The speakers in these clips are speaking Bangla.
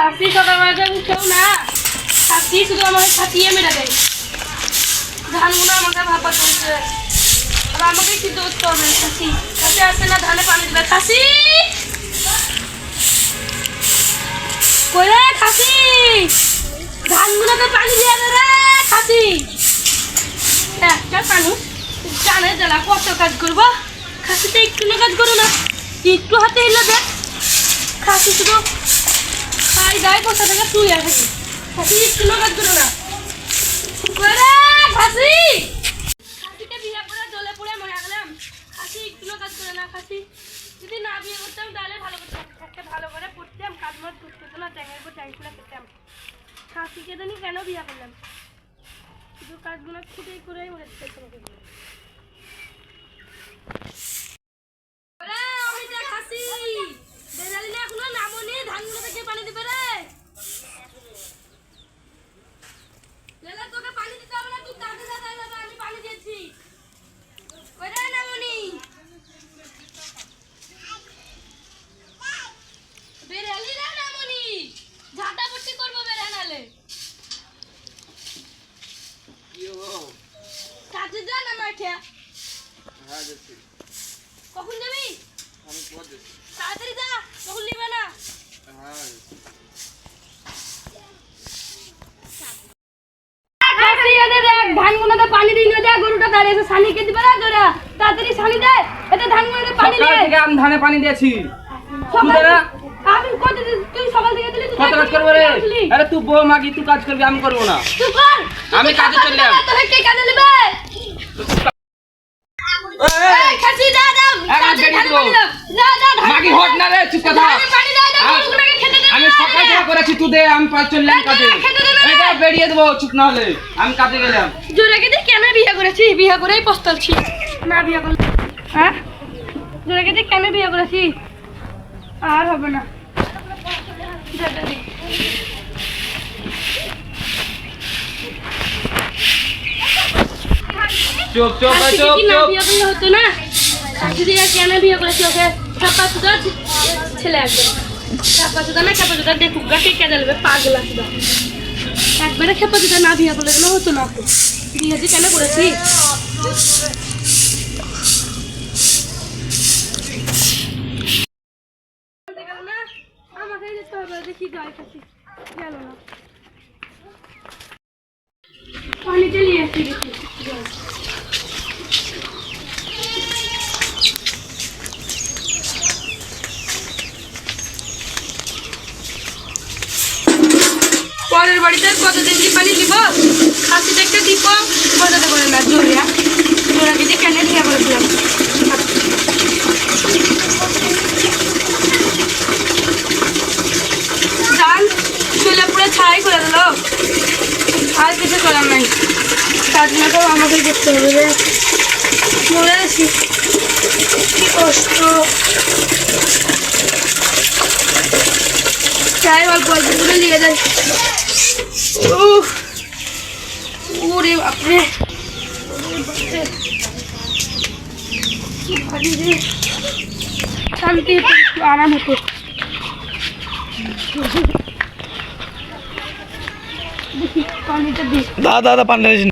খাসি সকালবেলা উঠেও না, খাসি শুধু আমাকে খাটিয়ে মেরে দেয়। ধানগুলো আমাকে ভাপা চলছে, আর আমাকে সিদ্ধ করতে হবে। খাসি খাসি আসে না, ধানে পানি দিবে। খাসি কইরে, খাসি ধানগুলোকে পানি দিয়ে দে রে খাসি। একটা মানুষ জানে জ্বালা কত কাজ করবো, খাসিতে একটু না কাজ করো না, একটু হাতে এলে দেখ। খাসি শুধু খাই দায় বসা থেকে শুয়ে থাকে, খাসি একটু না কাজ করো না। খাসি খাসিকে বিয়ে করে জলে পড়ে মরে গেলাম। খাসি একটু না কাজ করে না। খাসি যদি না বিয়ে করতাম তাহলে ভালো করতাম, একটা ভালো করে পড়তাম, কাজ মাছ করতে হতো না, ট্যাঙের উপর ট্যাং খুলে খেতাম। খাসিকে জানি কেন বিয়ে করলাম, শুধু কাজগুলো খুঁটেই করেই মরে যেতে তোমাকে। খাসি বেজালি না, এখনো নামনি, ধানগুলো থেকে পানি দিবে রে। তোকে পানি দিতে হবে না, তুই কাজে যা, তাই না? আমি পানি দিয়েছি। ওরে নামনি বেরালি না, নামনি ঝাঁটা পট্টি করবো বেরানালে। কাজে যা না মাঠে। কখন যাবি? তাড়াতাড়ি যা, তখন নিবে না। ধানগুলোতে পানি দিই না, গরুটা দাঁড়িয়ে সানিকে দিবে না, জোরা তাড়াতাড়ি সানি দে। এতে ধানগুলোতে পানি দে। সকাল থেকে আমি ধানে পানি দিয়েছি। আমি কত তুই সকাল থেকে দিলি, তুই কত কাজ করবে রে? আরে তুই বউ মাগি, তুই কাজ করবি, আমি করবো না। তুই কর, আমি কাজে চললাম। তোকে কে কাজে নেবে? এই খাসি যা যা, কাজে পানি দাও। যা যা মাগি হট না রে, চুপ কথা। পানি দাও, গরুগুলোকে খেতে দে। আমি সকাল থেকে করেছি, তুই দে, আমি পাঁচ চললাম কাজে। এটা বেরিয়ে দেবো, চুপ না হলে। আমি কাজে গেলাম। জোরাকে দিয়ে কেন বিয়ে করেছি? বিয়ে করেই পস্তাচ্ছি না বিয়ে করলে। হ্যাঁ, জোরাকে দিয়ে কেন বিয়ে করেছি? আর হবে না। চুপ চুপ চুপ চুপ। বিয়ে করলে হতো না? শাশুড়ি দিয়ে কেন বিয়ে করেছি? ওকে ছাপা সুদা ছেলে একবার, ছাপা সুদা না ছাপা সুদা দেখুক গা, কে দেবে পাগলা সুদা। একবারে খেপা সুদা না বিয়ে করলে কেন হতো না? বিয়ে যে কেন করেছি? আমাকে যেতে হবে, দেখি গায়ে খাচ্ছি গেল না। পানিতে নিয়ে আসি দেখি। পরের বাড়িতে কত দিন পানি দিব, খাসিতে একটা দিব, মজাতে করে না। জোরিয়া জোরাকে দিয়ে কেন বিয়ে করেছিলাম? ধান চুলে পুরো ছাই করে দিল, আর কিছু করার নাই। কাজগুলো তো আমাকে দেখতে হবে রে, মরে আছি, কি কষ্ট। চাই অল্প অল্প করে নিয়ে যাই। ওরে বাপরে, কি ভারী রে, শান্তি আরাম হতো। দেখি পানিটা দিই। দাদা পানি দিয়েছেন।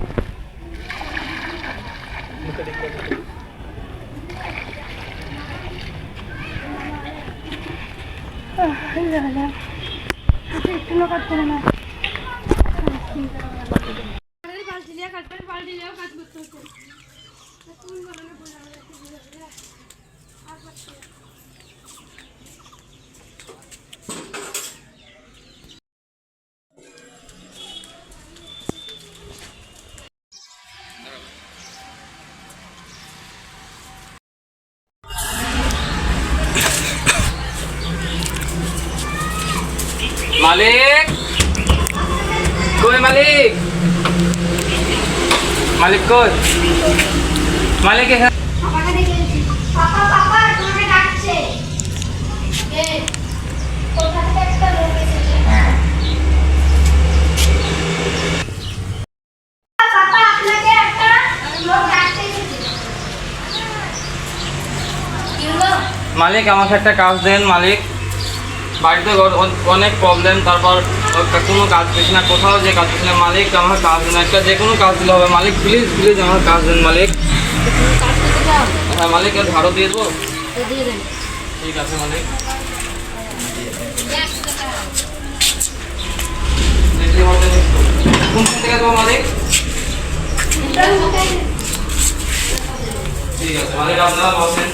একটু কাজ করে না, বালতি নিয়ে কাজ করে, বালতি নিয়েও কাজ করতে হতো। মালিক কই? মালিক মালিক কই? মালিক এখানে। পাপা পাপা তোমাকে ডাকছে। এই কোথা থেকে একটা লোক এসেছে। পাপা আপনাকে একটা লোক ডাকতে এসেছে। কি হলো? মালিক আমাকে একটা কাজ দেন মালিক। বাড়িতে অনেক প্রবলেম, তারপর কোনো কাজ পেয়েছি না, কোথাও যে কাজ পেয়েছি না। মালিক আমার কাজ দেন, একটা যে কোনো কাজ দিলে হবে। মালিক প্লিজ প্লিজ আমার কাজ দেন মালিক। হ্যাঁ মালিক, ঝাড়ু দিয়ে দেবো। ঠিক আছে মালিক। কোনখান থেকে দেবো মালিক? ঠিক আছে মালিক, আপনারা বসেন।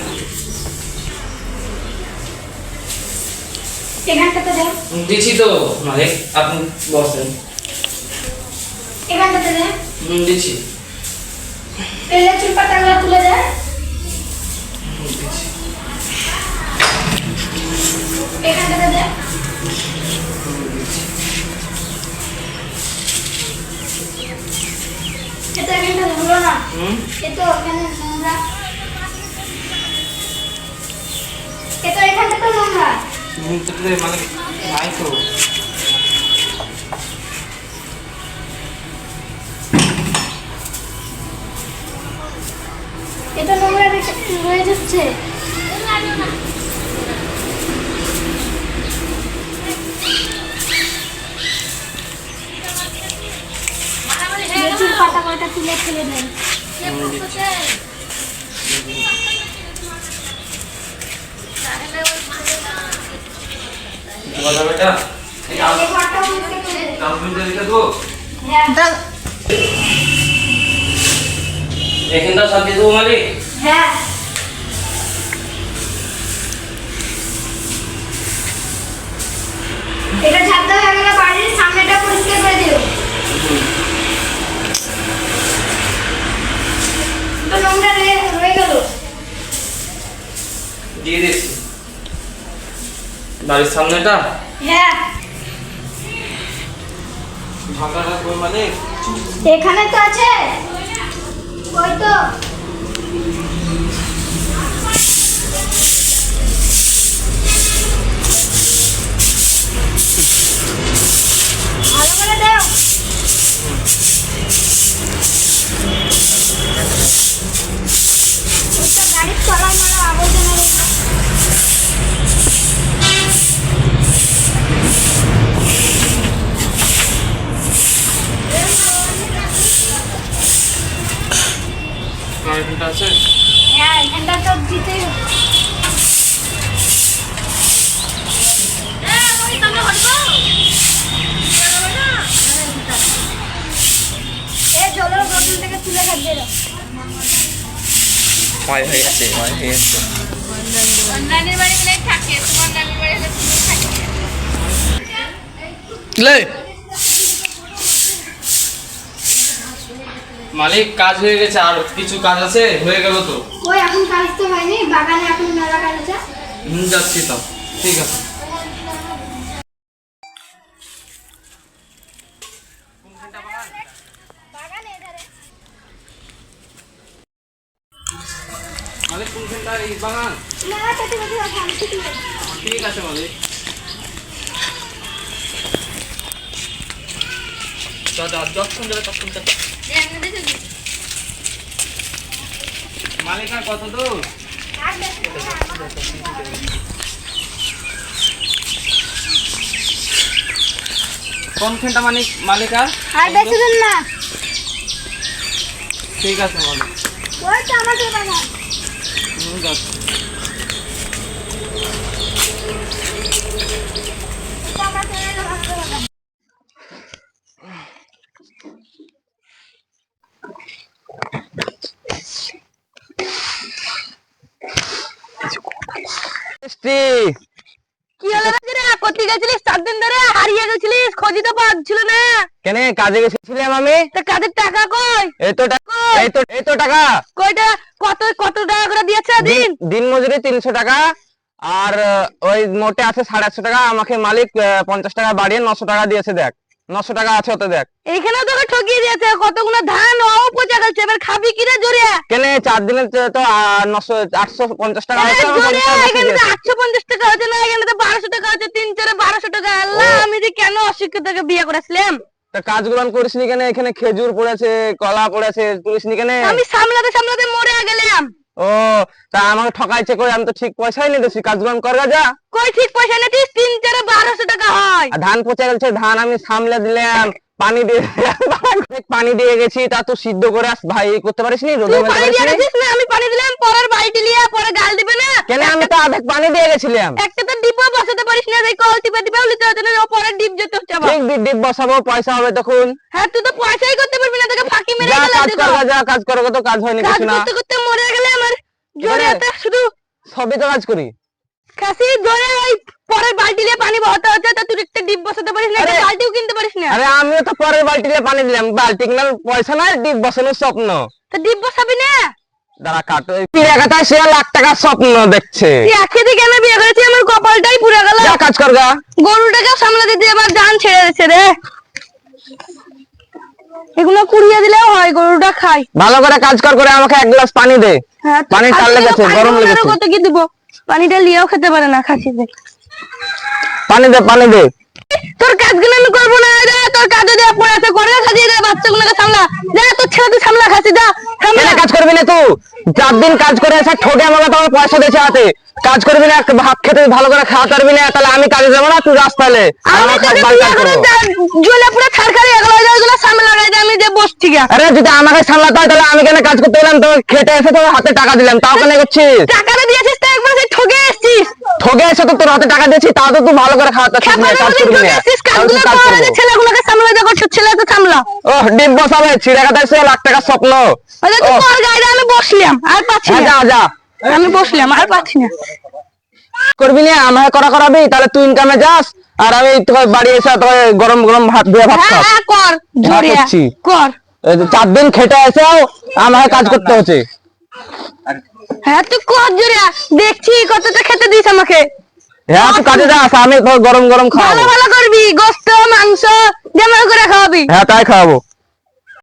এখানটাতে দে, দিচ্ছি তো মালিক, আপনি বসেন। এখানটাতে দে, দিচ্ছি। তেলে চুল পাতাগুলো তুলে দে। দিচ্ছি। এখানটাতে দে। এটা এখানটা ধুলো না, এটা ওখানে নোংরা, এটা এখানটা তো নোংরা। মানে নাই তো। এটা নোংরা রয়ে যাচ্ছে। চুল পাতা কয়টা তুলে ফেলে দেন। বলা বেটা, এই ডাস্টবিনটা রেখে দেবো। এখানটা সাথে দেবো মালিক। হ্যাঁ, এটা ঝাড় দেওয়া হয়ে গেলে বাড়ির সামনেটা পরিষ্কার করে দিও। তো নোংরা রয়ে গেল। দিয়ে দিচ্ছি। বাড়ির সামনেটা হ্যাঁ, ঢাকা রাখবো মালিক। এখানে তো আছে, ওই তো। ভালো করে দাও। একটা গাড়ির তলায় মারা আবর্জনা রয়েছে। আর এখানটা আছে। হ্যাঁ, এখানটা তো দিতেই হবে। এই জলের বোতল থেকে তুলে খাদ্য দাও। হয়ে গেছে, হয়ে গেছে। নানির বাড়ি বলে থাকে, তোমার নানির বাড়ি হলে তুমি থাকে। মালিক কাজ হয়ে গেছে, আর কিছু কাজ আছে, হয়ে গেল তো। ওই এখন কাজ তো হয়নি, বাগানে এখন মেলা কাজ আছে। যাচ্ছি তো। ঠিক আছে। বাগানে এধারে। মালিক কোনখানটা? এই বাগান। মেলা কেটে কেটে রাখো, আমি ঠিক আছে। ঠিক আছে মালিক। যতক্ষণ যাবে ততক্ষণ যাবে। মালিক আর কত দূর? আর বেশি দূর না, কোনখানটা মালিক? মালিক আর বেশি দূর না। ঠিক আছে মালিক। ওই তো আমাদের বাগান। যাচ্ছি। এটা আমাদের বাগান। কি হলো রে? কোথায় গেছিলিস? 4 দিন ধরে হারিয়ে গেছিলিস, খোঁজই তো পাচ্ছিল না। কেন কাজে গেছিলাম আমি? তা কাজের টাকা কই? এই তো টাকা, এই তো টাকা। কয়টা? কত কত টাকা করে দিয়েছে দিন? দিন মজুরি 300 টাকা, আর ওই মোটে আছে 850 টাকা। আমাকে মালিক 50 টাকা বাড়িয়ে 900 টাকা দিয়েছে। দেখ 900 টাকা আছে ওতে, দেখ। এইখানে তোকে ঠকিয়ে দিয়েছে। কতগুলো ধান ও পচা গেছে, এবার খাবি কি রে জোরে? কেন 4 দিনে তো 900 850 টাকা হচ্ছে। আমি জোরে 50 টাকা বেশি এখানে তো দিয়েছি। 850 টাকা হচ্ছে না, এখানে তো 1200 টাকা হচ্ছে। 3 4 1200 টাকা। আল্লাহ, আমি যে কেন অশিক্ষিতকে বিয়ে করেছিলাম। তা কাজগুলো করিসনি কেন? এখানে খেজুর পড়েছে, কলা পড়েছে, করিসনি কেন? আমি সামলাতে সামলাতে মরে গেলাম। ও তা আমাকে ঠকাইছে কই, আমি তো ঠিক পয়সাই নিয়ে দিছি, কাজকর্ম করগা যা। কই ঠিক পয়সা নিতিস? 3-4-1200 টাকা হয়। আর ধান পচে গেছে, ধান আমি সামলে দিলাম, পানি দিয়ে পানি দিয়ে গেছি, তা তো সিদ্ধ করে ভাই করতে পারিস নি, রোদে তুই মেলতে পানি পারিস দিয়ে নি? গেছিস না? আমি পানি দিলাম, পরের বালতি লিয়ে পরে গাল দিবে না? কেন আমি তো অর্ধেক পানি দিয়ে গেছিলাম। একটা তো ডিপও বসাতে পারিস না, এই কল টিপে টিপেও নিতে হতো না, ও পরের ডিপ যেতে হচ্ছে আবার। ঠিক ডিপ বসাবো, পয়সা হবে তখন। হ্যাঁ তুই তো পয়সাই করতে পারবি না, তোকে ফাঁকি মেরে যা গেলে কাজ করগা যা, কাজ করগা তো কাজ হয়নি কাজ কিছু না। করতে করতে মরে গেলে আমার জোরে এবারে? এত শুধু সবই তো কাজ করি। খাসি জোরে ওই পরের বালতি দিয়ে পানি বসাতে হচ্ছে, তা তুই একটা ডিপ বসাতে পারিস না, একটা আরে- বালতিও কিনতে পারিস না। আরে আমিও তো পরের বালতিতে পানি দিলাম, বালতি কিনার পয়সা নাই, ডিপ বসানোর স্বপ্ন। তা ডিপ বসাবি না? দাঁড়া কাটো, টাকায় সে লাখ টাকার স্বপ্ন দেখছে। তুই আজকে কেন বিয়ে করেছি? আমার কপালটাই পুড়ে গেল। যা কাজ করগা। গরুটাকে সামলাতে দিয়ে আবার জান ছেড়ে দিচ্ছে রে। এগুলো কুড়িয়ে দিলেও হয়, গরুটা খাই। ভালো করে কাজ করে আমাকে এক গ্লাস পানি দে। হ্যাঁ তো পানি টান খাসিকে লেগেছে, পানি গরম দেবো না, লেগেছে। কত কি দিব? পানিটা লিয়েও খেতে পারে না খাসি দেখ। পানি দে, পানি দে। তোর কাজগুলো আমি করবো না রে, তোর কাজ যদি পড়ে আছে করে খাসি রে, বাচ্চাগুলোকে সামলা। যা তোর ছেলে তুই সামলা, খাসি যা সামলা। কেন কাজ করবি না তুই? 4 দিন কাজ করে এসে ঠকে আমাকে তোমার পয়সা দিয়েছে হাতে। কাজ করবি না, ভাত খেতে ভালো করে খাওয়া পারবি না, তাহলে আমি কাজে যাবো না, তুই রাস্তায় আমি আমার তোকে বাড়ি বিয়ে কাজ করে করবো। জ্বলে পুরো ছাড়খাড়ি এগুলো এগুলো সামলা লাগাই দে, আমি যে বসছি গা। আরে যদি আমাকে সামলাতে হয় তাহলে আমি কেন কাজ করতে গেলাম, তোকে খেটে এসে তোর হাতে টাকা দিলাম, তাও কেন করছিস? টাকাটা দিয়েছিস তো একবার, সেই ঠকে এসছিস। ঠকে এসে তো তোর হাতে টাকা দিয়েছি, তাও তো তুই ভালো করে খাওয়াতে কাজ খেপার মধ্যে করবি ঠকে না, এসছিস, তাহলে কাজগুলো তুই কাজ কর, করবো। যে ছেলেগুলোকে সামলা দে, করছিস ছেলে তো সামলা। ও ডিপ বসাবে, ছিঁড়ে কাটায় সে লাখ টাকার স্বপ্ন। ওই তুই ও, কর গাড়িটা, আমি বসলাম আর পাচ্ছি হ্যাঁ, না। যা যা। আমি বসলাম আর পাচ্ছি না। করবি না, আমাকে করাবি, তাহলে তুই ইনকামে যাস, আর আমি তোকে বাড়ি এসে তোকে গরম গরম ভাত দিয়ে ভাত হ্যাঁ খাস। হ্যাঁ কর জোরিয়া করছি। কর। এই যে 4 দিন খেটে এসেও আমাকে কাজ করতে হচ্ছে। হ্যাঁ তুই কর জোরিয়া, দেখছি কতটা খেতে দিস আমাকে। হ্যাঁ তুই কাজে যাস, আমি তোকে গরম গরম ভালো খাওয়াবো। ভালো করবি, গোস্ত মাংস যেমন করে খাওয়াবি। হ্যাঁ তাই খাওয়াবো।